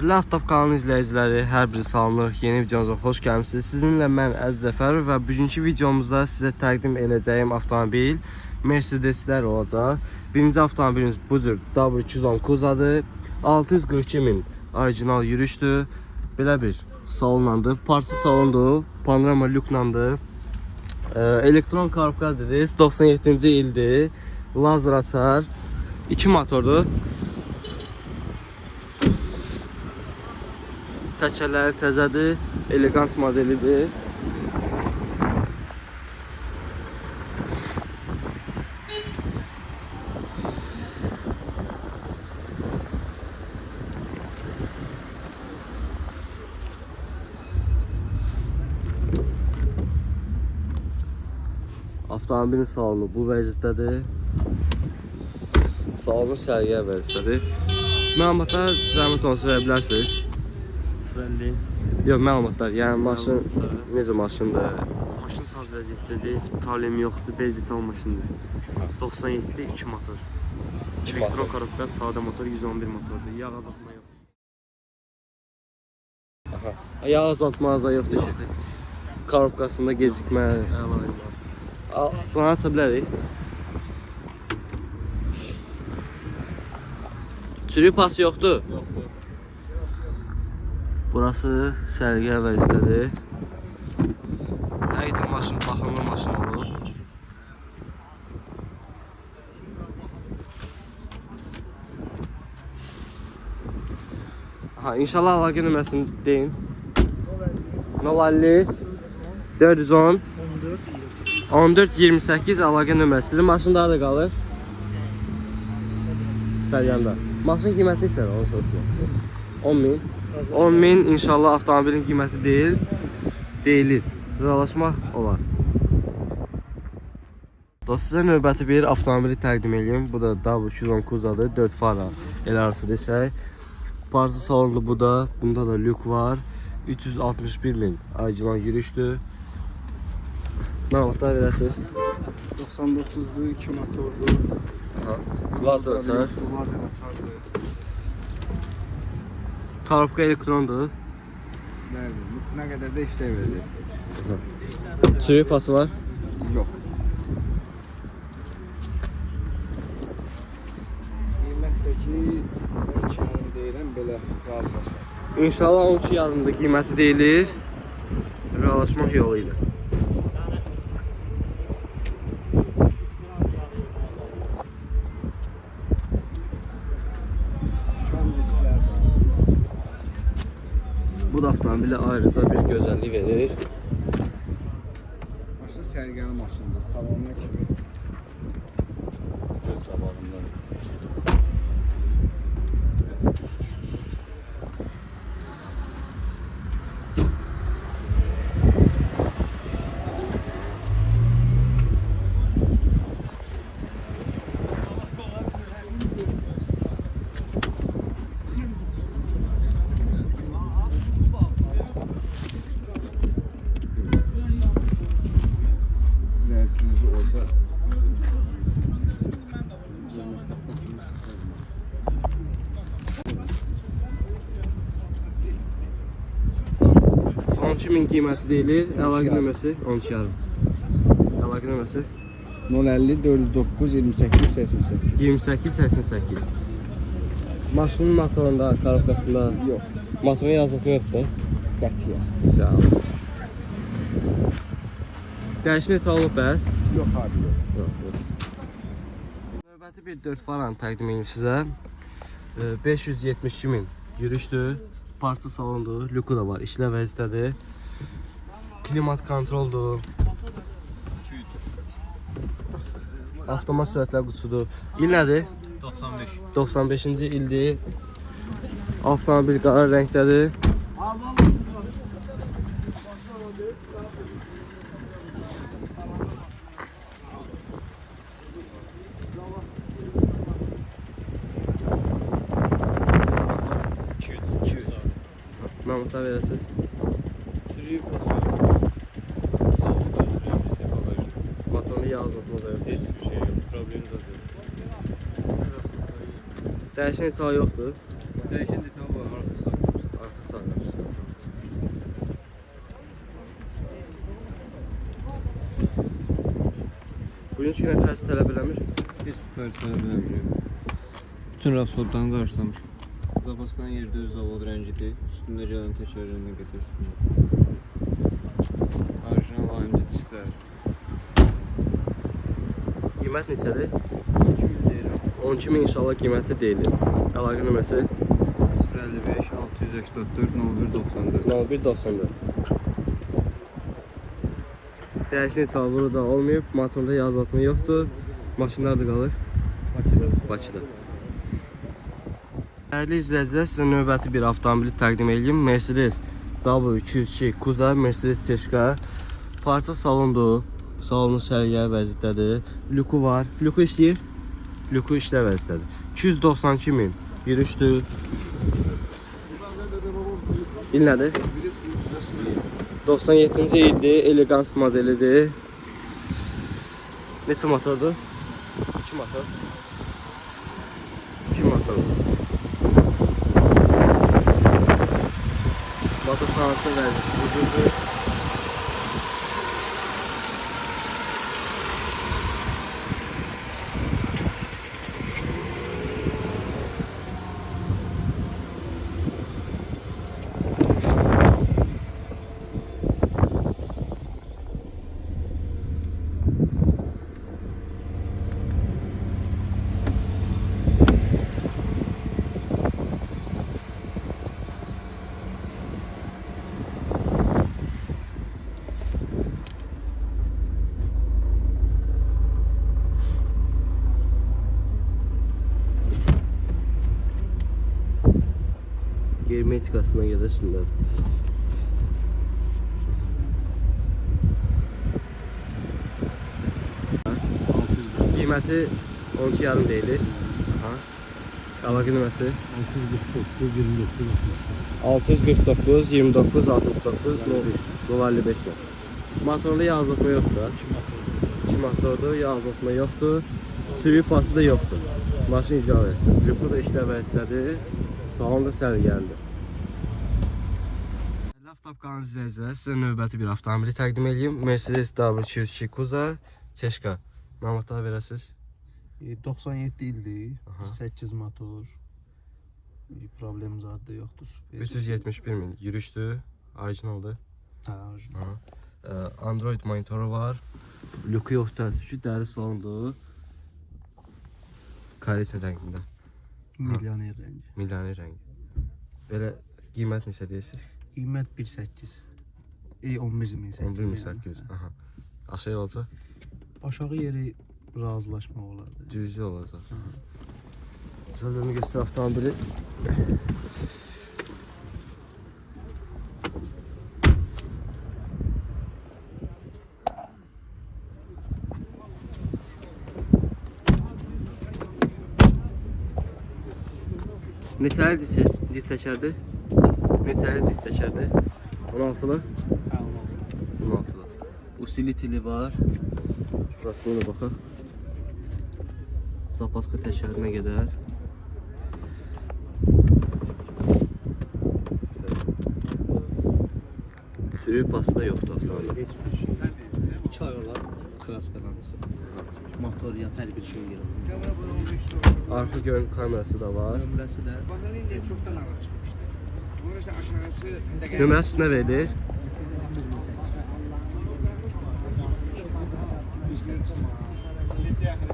Laptop kanalı izləyiciləri, hər biri salamlar. Yeni videomuza xoş gəlmisiniz. Sizinlə mən Əziz Zəfərov və bugünkü videomuzda sizə təqdim edəcəyim avtomobil Mercedeslər olacaq. Birinci avtomobilimiz bu cür W210 Kuzadır. 642.000 orijinal yürüşdür. Belə bir salonlandır. Parça salondur. Panorama lüklandır. Elektron korobka dediniz. 97-ci ildir. Lazer açar. 2 motordur. Təkərləri təzədir, elegans modelidir. Avtomobilin salonu bu vəziyyətdədir. Salonu sərgiyə vəziyyətdədir. Məlumatlar zəhmət olsa verə bilərsiniz. Yox, məlumatlar, yəni maşın necə maşındır? Maşın saz vəziyyətdədir, heç bir problemi yoxdur, bezdetal maşındır. 97 2 motor. Elektron korobka, sadə motor, 111 motordur. Yağ azaltma yox. Yağ azaltma da yoxdur ki. Korobkasında gecikmə. Bunu aça bilərik. Çürük pası yoxdur? Yoxdur. Burası sərgiyə vəziyyətdədir. Həqiqətən maşın baxımlı maşın olur. İnşallah əlaqə nömrəsini deyin. 050 410 14 28 əlaqə nömrəsidir. Maşın da qalır? Səryanda. Maşın qiyməti isə onu soruşma. 10.000. 10.000 inşallah avtomobilin qiyməti deyilir. Razılaşmaq olar. Dost, sizə növbəti bir avtomobili təqdim edeyim. Bu da W210 Kuzadır. 4 fara el arası desək. Parça salonlu bu da. Bunda da lük var. 361.000 orijinal yürüşdür. Məlumatlar verərsiniz. 99'du, 2 motordu. Lazer açar. Lazer açardı. Korobka elektrondur. Ne kadar da işlev verecek. Çürük pası var. Yok. Qiymətdəki ben çağırım deyirəm, belə razılaşar. İnşallah 12 yarımda qiyməti deyilir. Razılaşmaq yolu ilə. Şam disklər var. Bu da avtomobile ayrıca bir gözəllik verir. Maşın sərgəli maşındır. Salonuna kimi göz qabağında. Düz orada. $12.000 qiyməti deyilir. Əlaqə nömrəsi 12 yarım. Əlaqə nömrəsi 050 409 28 88. 2888. Maşının motorunda, korobkasında Yok. motorun yazıqı yoxdur. Qətiyə. Sağ ol. Dəyişən et olub bəs? Yok abi yok. Növbəti bir 4 faranı təqdim edeyim sizə. 572.000 yürüşdür. Parça salondur. Lüku da var. İşlə vəziyyətdədir. Klimat kontroldur. Avtomat sürətlər qutusudur. İl nədir? 95. 95-ci ildir. Avtomobil qara rəngdədir. Məlumatlar verəsiniz. Sürüyüb basıyor. Motorun yağ azaltma da yoxdur. Hiçbir şey yok. Problemi de yok. Dəyişən itağı yoxdur. Dəyişən detal var, arxası. Gördüyünüz kimi xərc tələb eləmir. Heç bir fərq eləmirəm. Bütün rasxoddan qarşılamış. Zapaskanın yeri düz zavod rəngidir. Üstündə gələn təkərlərinə qədər üstündə. Orijinal AMG disklər. Qiymət neçədir? 2000 deyirəm. 12.000 inşallah qiymətli deyilir. Əlaqə nömrəsi 055 684 0194. 0194. Dəyişən taburu da olmayıb, motorda yazılma yoxdur. Maşınlar da qalır Bakıda. Dəyərli izləyicilər, sizə növbəti bir avtomobili təqdim edeyim. Mercedes W202 Kuza, Mercedes Çeşka. Parça salondur. Salonu səliqəli vəziyyətdədir. Lüku var. Lüku işləyir. Lüku işlə vəziyyətdədir. 292.000 yürüşdür. İl nədir? 97-ci ildir. Elegans modelidir. Neçə motordur? 2 motor. 2 motordur. Motor tanısı vəziyyətlidir. Germetikasına göre sünder. Qiyməti 12,5 deyilir. Əlaqə nömrəsi 649 29 69 055. Motorda yazılma yoxdur. 2 motorda yazılma yoxdur. Sürücü pası da yoxdur. Maşın icarəsi. Lüku da işlə vəziyyətdədir. Salon da səliqəlidir. Avtopkanal izləyicilər, sizə növbəti bir avtomobili təqdim edeyim. Mercedes W202 Kuza Çeşka. Məlumatlar verəsiniz? 97 ildir, 8 motor, problem zadı yoxdur. 371.000 yürüşdür, orijinaldır. Orijinal. Android monitoru var. Lüku yoxdur, təəssüf ki, dəri salondur. Karesin rəngində. Milyoner rəngi. Milyoner rəngi. Belə qiymət neçə deyirsiniz? Qiymət 1.8. 11.800. 11.800. Aşağı olacaq? Aşağı yeri razılaşma olardı. Cüzi olacaq. Sözümü göstər avtomobili. Neçəli diz təkərdir? Neçəli diz təkərdir? 16'lı? 16'lı. Utility var. Burasına da baxaq. Zapaska təkərinə qədər. Sürücü pası da yoxdur avtomobilin. Heç bir şey. 2 ay olar kraskadan çıxıb. Motor ya hər bir şey yox. Arka görüntü kamerası da var. Nömrəsi də Nömrəsi üstünə verilir.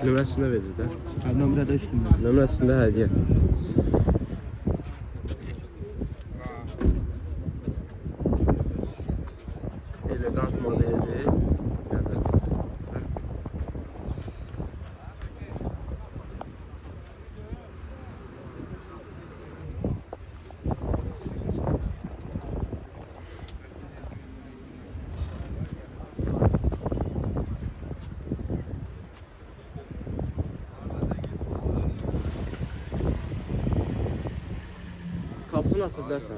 Nömrəsi üstünə verilir də. nömrə də üstündə. Nömrəsi üstündə hədiyyə. Elegans modelidir. Kaputu nasıl dersen?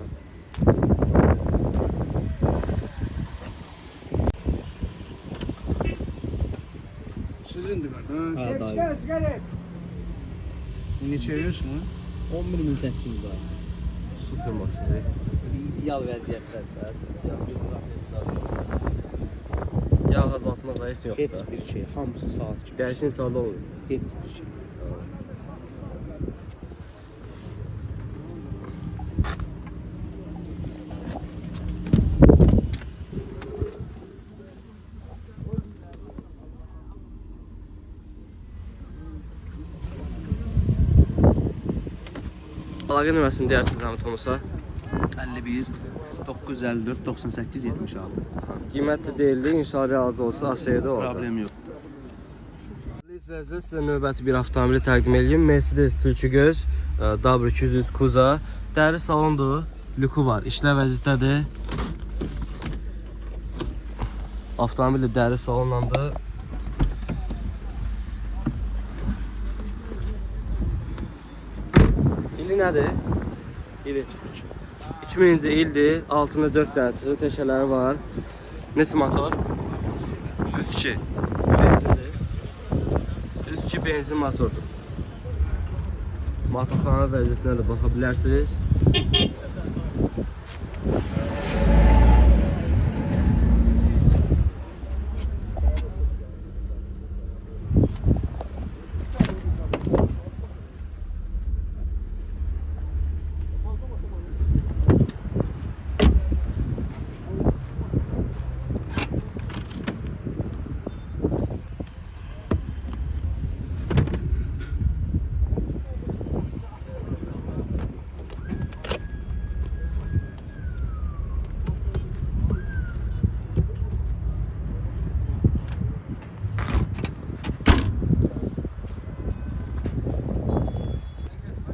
Sizindir ben. Ha, daha iyi. Yine çeviriyorsun ha? 11.800 daha. Süper maşın. Yal vəziyyətlərdə. Yal bir Yağ azaltma zayet yoxdur. Heç bir şey, hamısı saat kimi. Dəyişən imtahanda olur. Heç bir şey. Əlaqə nömrəsini deyərsiniz Zəhmət olmasa. 51 954 98 76. Qiymətli deyildi. İnşallah razı olsa aşağıda olacaq. Problem yox. İzləyicilər, sizə növbəti bir avtomobili təqdim edeyim. Mercedes Tülkügöz W200 Kuza. Dəri salondur. Lüku var. İşlə vəziyyətdədir. Avtomobil də dəri salonlandır. İli nədir? İli. 2000-ci ildir. Altında 4 dənə tüzü təşələri var. Neçə motor? 3-2. Benzindir. 3-2 benzin motordur. Motorxana vəziyyətinə də baxa bilərsiniz.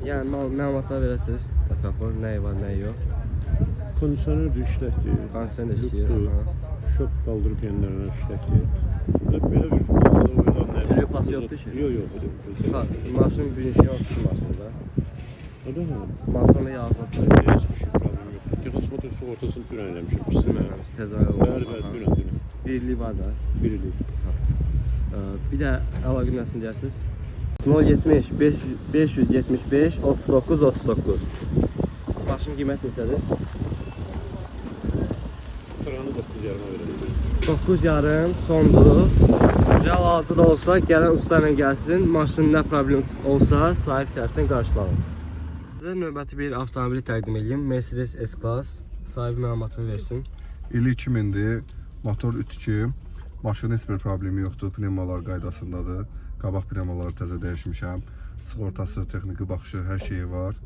Yəni məlumatlar verəsiniz. Ətraflı nəyi var, nəyi yox. Kondisioner de işlətdir. Qansən də işləyir. Şok qaldırıb yerlərinə işlətdir. Belə bir qazada oynan. Sürücü pası yoxdur ki? Yox. Maşın birinci yoxdur maşında. O da hə. Motorla yazılır. Heç bir şey problem yoxdur. Texas motor sığortasını dünən eləmişəm. Bilmirəm, təzə Bəli, dünən. birlik var da. Birilik. Bir də əlaqə nömrəsini deyərsiniz. 070 575 39 39. Maşın qiyməti neçədir? Paranı 9,5 verəcəm. 9,5 sondur. Real alıcı da olsa gələn usta ilə gəlsin. Maşının nə problem olsa sahib tərəfdən qarşılanır. Sizə növbəti bir avtomobili təqdim edeyim. Mercedes S-Class. Sahibi məlumatını versin. İli 2000-dir, motor 3.2, maşının heç bir problemi yoxdur, pneumalar qaydasındadır. Qabaq pneumaları təzə dəyişmişəm. Sığortası, texniki baxışı, hər şeyi var.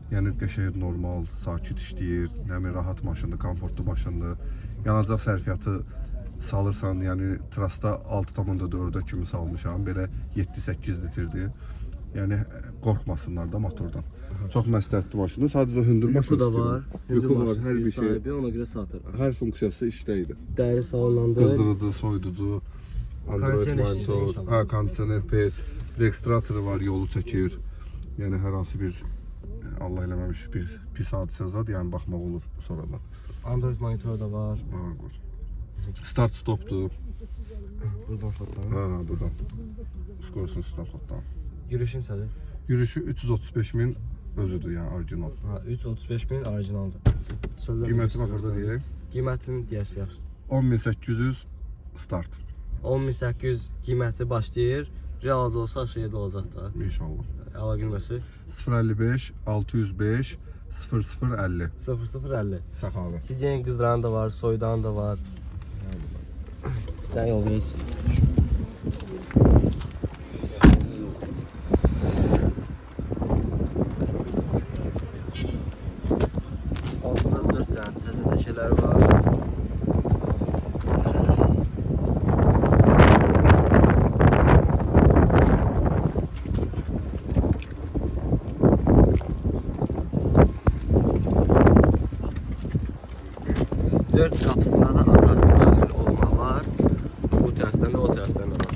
Yəni qəşəng, normal, sakit işləyir. Yəni rahat maşındır, komfortlu maşındır. Yanacaq sərfiyyatı salırsan, yəni trasta 6,4-ə kimi salmışam. Belə 7-8 litrdir. Yəni qorxmasınlar da motordan. Çox məsləhətli maşındır. Sadəcə hündür maşın Lüku da var. Lüku var, hər bir şey. Sahibi ona görə satır. Hər funksiyası işdəydi. Dəri salonlandı. Qızdırıcı, soyuducu, Android Kondisioner işləyir monitor, inşallah. kondisioner pec, registratoru var, yolu çəkir. Yəni hər hansı bir Allah eləməmiş bir pis hadisə zad, yəni baxmaq olur sonradan. Android monitoru da var. Var. Start stopdur. Buradan fotoğraf. Ha, buradan. Skorsun üstündən xoddan. Yürüyüşün sədir. Yürüyüşü 335.000 özüdür, yəni orijinal. Ha, 335 min orijinaldır. Qiyməti bax burada deyək. Qiymətini deyərsə yaxşı. 10.800 start 10.800 qiyməti başlayır. Real alıcı olsa aşağıda olacaq da. inşallah. Əlaqə nömrəsi 055 605 0050 0050. Səxavət. Sizin qızdıran da var, soyudan da var. Dən yol verirsin. Altında 4 dənə təzə təşələr var. Dört qapısında da açarsız daxil olma var. Bu tərəfdən də o tərəfdən də var.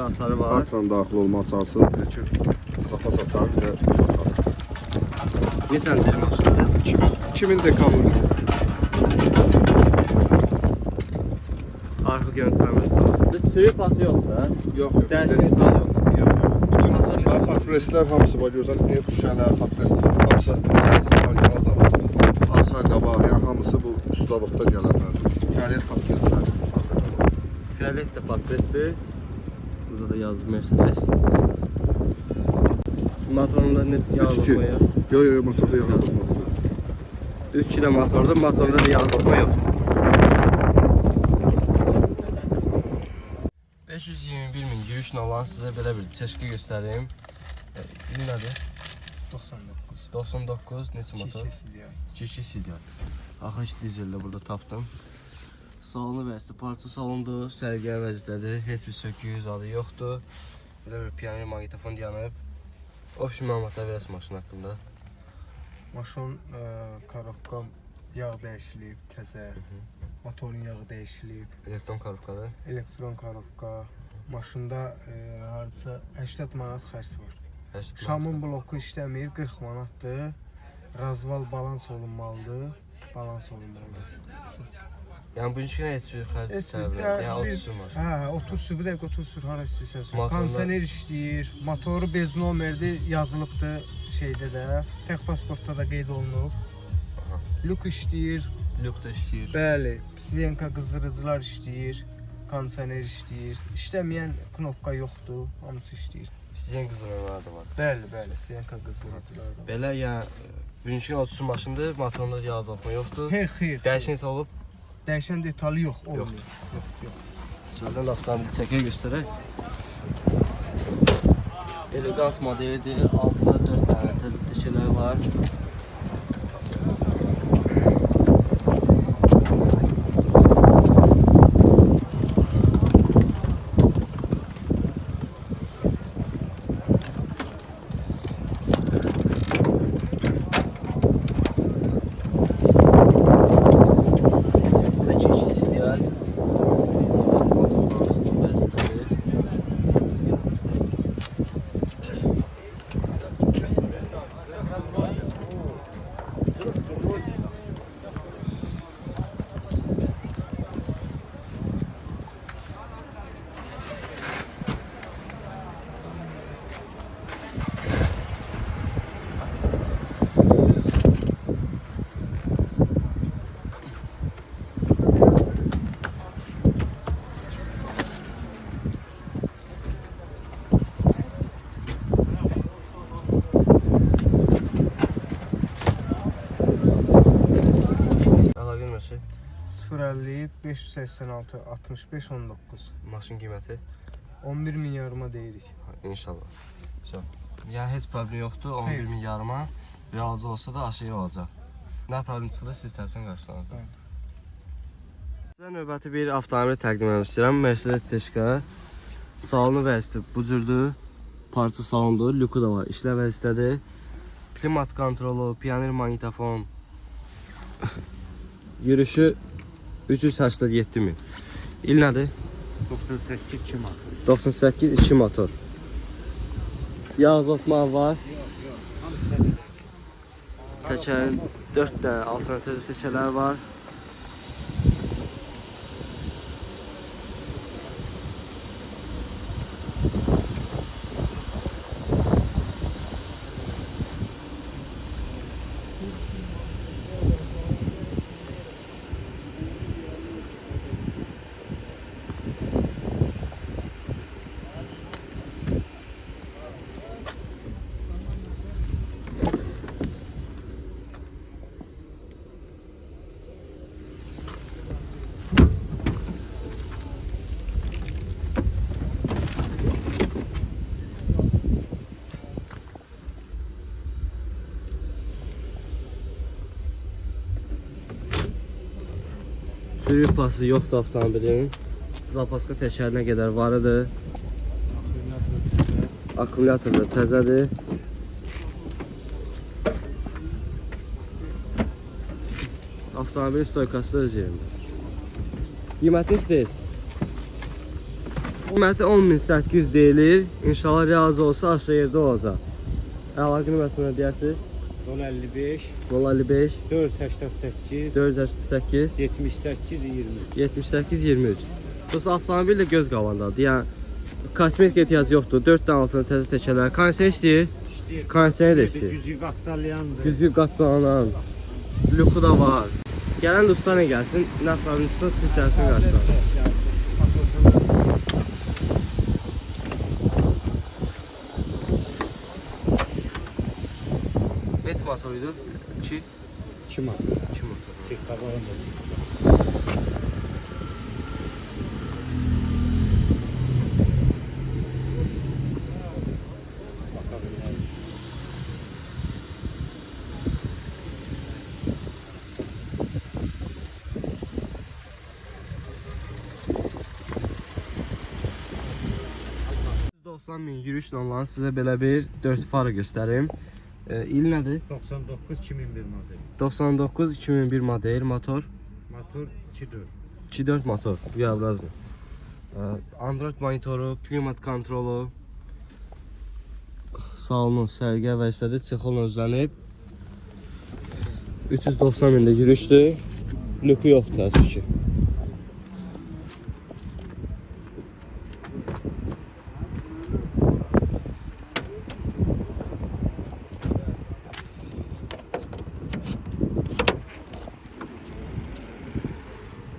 dənə açarı var. Kartla daxil olma açarsınız. Bir də ki, zapas açar, bir də bu açar. Neçənci il maşındır? 2000 dekabr. Arxa görüntü kamerası da var. Sürü pası yoxdur, hə? Yox, yox. Dəyişiklik pası yoxdur. Yox. Bütün patreslər hamısı var, görürsən, ev şüşələr, patres, hamısı original zavoddur. Arxa, qabaq, yəni hamısı bu üst zavodda gələnlər. Fəaliyyət patreslər. Fiyallet de patresdir. Burada da yazdı Mercedes. Motorunda necə yazılma ya? Yox, yox, motorda yazılma. 3 kilo motorda, motorda da yazılma yoxdur. 521 min yürüyüşlə olan sizə belə bir çeşki göstəreyim. İli nədir? 99. 99 neçə motor? 2 CDI. Axır dizellə burada tapdım. Salonu vəzifə, parça salondur, sərgiyə vəziyyətədir, heç bir söküyü zadı yoxdur. Belə bir piyanir maqnitofon yanıb. Option məlumatlar verəsən maşın haqqında. Maşın korobka yağ dəyişilib, təzə. Motorun yağı dəyişilib. Elektron korobkadır. Elektron korobka. Maşında hardasa 80 manat xərc var. 80 manat. Şamın bloku işləmir, 40 manatdır. Razval balans olunmalıdır. Balans olunmalıdır. Yəni bu işinə heç bir xərc istəmir. Yəni 30 var. Hə, 30 sür, bir dəqiqə 30 sür, hara istəyirsən sür. Motorlar- Kondisioner işləyir, motoru bez nomerdi yazılıbdır şeydə də, tək pasportda da qeyd olunub. Lük işləyir, Lük də işləyir. bəli, silenka qızdırıcılar işləyir, kondisioner işləyir. İşləməyən knopka yoxdur, hamısı işləyir. Sizin qızılmalar da var. Bəli, bəli, silenka qızdırıcılar da var. Belə yəni bugünkü 30 maşındır, motorunda yağ azaltma yoxdur. Xeyr, Dəyişiklik olub. dəyişən detalı yox, olmuyor. Yoxdur. Yox. Şuradan avtomobil çəkə göstərək. Elegans modelidir. Altında 4 dənə təzə təkərlər var. Əlaqə 050 586 65 19. maşın qiyməti 11 min yarıma deyirik. inşallah. Yəni heç problem yoxdur. 11 min yarıma razı olsa da aşağı olacaq. Nə problem çıxırsa siz tərəfdən qarşılanır. Sizə növbəti bir avtomobil təqdim etmək istəyirəm. Mercedes C-Class. Salonu vəziyyəti bu cürdür. Parça salondur, lükü də var. İşlə vəziyyətədir. Klimat kontrolu, piyanir maqnitofon. Yürüyüşü 387 min. İl nədir? 98 2 manat. 98 2 motor. Yağ azaltma var. Təkərin 4 dənə alternativ təkərlər var. Sürü pası yoxdur avtomobilin. Zapaska təkərinə qədər varıdır. Akkumulyator da təzədir. Avtomobil stoykası da öz yerində. Qiymətini istəyirsiniz? Qiyməti 10.800 deyilir. İnşallah razı olsa aşağı yerdə olacaq. Əlaqə nömrəsini deyərsiniz. 055 055 488 488 78 20. 78 23. Dostlar, avtomobil də göz qabandadır. Yəni kosmetik ehtiyac yoxdur. 4 dənə altına təzə təkərlər. Kondisioner işləyir. Kondisioner də işləyir. Gücü qatlayandır. Güzgü qatlanan. Luku da var. Gələn dostlar nə gəlsin? Nə probleminizsə siz tərəfdən qarşılar. Neç motoruydu? 2 2 motor. 2 motor. Çek qabağında. $90.000 yürüyüşlə olan sizə belə bir 4 fara göstərim. İl nədir? 99 2001 model. 99 2001 model motor. Motor 2.4. 2.4 motor. Bu yavrazdır. Android monitoru, klimat kontrolu, salonu, sərgə və istədi çıxılla özlənib. 390.000-də yürüyüşdür. Luku yoxdur təəssüf ki.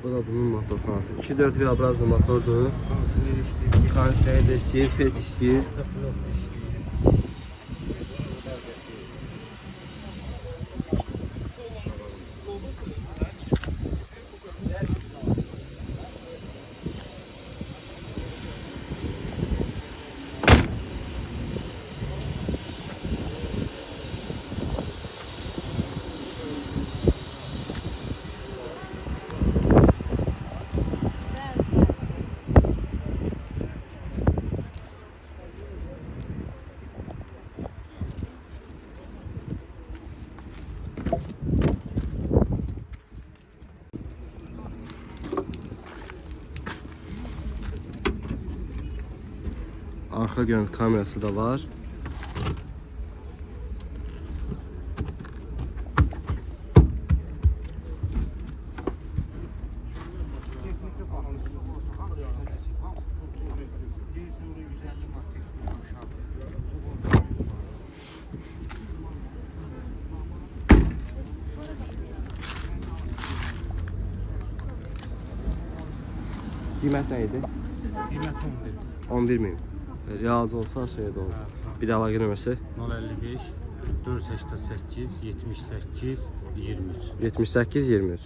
Bu da bunun motorxanası. 2.4 V-abrazlı motordur. Konsiyer işləyir. Kondisioner də istəyir, pet istəyir. Pilot işləyir. Arka görüntü kamerası da var. Qiymət nə idi? Qiymət 11.000. Realcı olsa aşağıda olacaq. Bir də əlaqə nömrəsi 055 488 78 23. 78 23.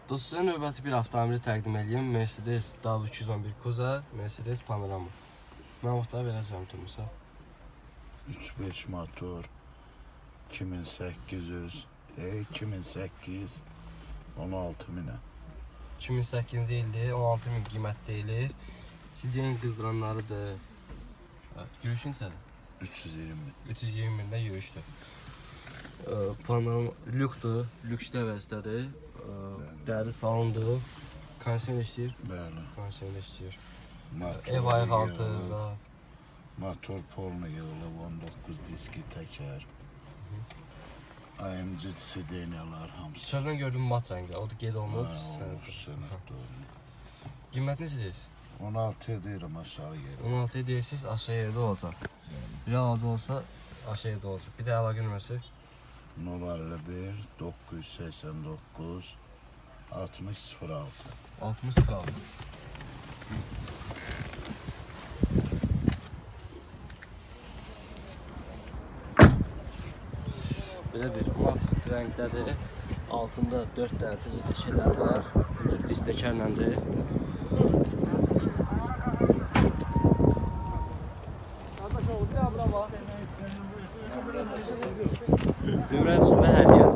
Dostlar, növbəti bir avtomobili təqdim edeyim. Mercedes W211 Kuza, Mercedes Panorama. Məlumatları verəcəm Tümüsə. 3.5 motor 2800 2008 16.000'e. 2008-ci ildir, 16.000 qiymət deyilir. Sizcə qızdıranlarıdır. Yürüyüş neçədir? 320. 320.000-də yürüyüşdür. Panorama lükdür, lük əvəzdədir. Dəri salondur. Kondisioner işləyir. Bəli. Kondisioner işləyir. Motor Ev ayıq altı, yığılıb, zat. Motor polnu yığılıb, 19 diski təkər. AMG CD'lər hamısı. Dışarıdan gördüğüm mat rəngli, o da qeyd olunub. Doğru. Qiymət necədir? 16 deyirəm aşağı yerə. 16'ya deyirsiniz, aşağı yerdə olacaq. Realcı olsa aşağı yerdə olacaq. Bir də əlaqə nömrəsi 051 989 6006. 60 qaldı. Belə bir mat rəngdədir. Altında 4 dənə təzə təkərlər var. Diz təkərləndir. Nömrə üstündə hədiyyə.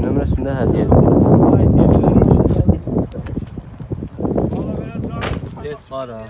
Nömrə üstündə hədiyyə. Led fara.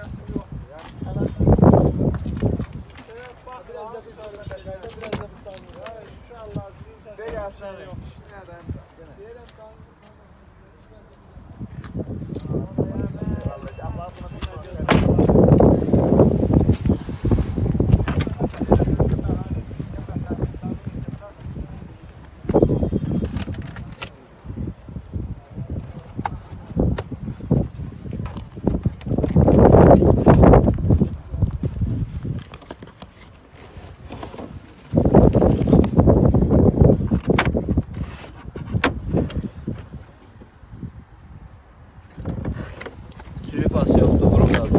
bası yoxdur, burundadır.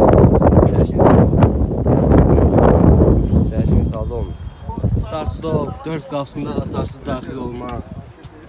Dəyişin salda olmur. Start stop, 4 qapısında açarsız daxil olma.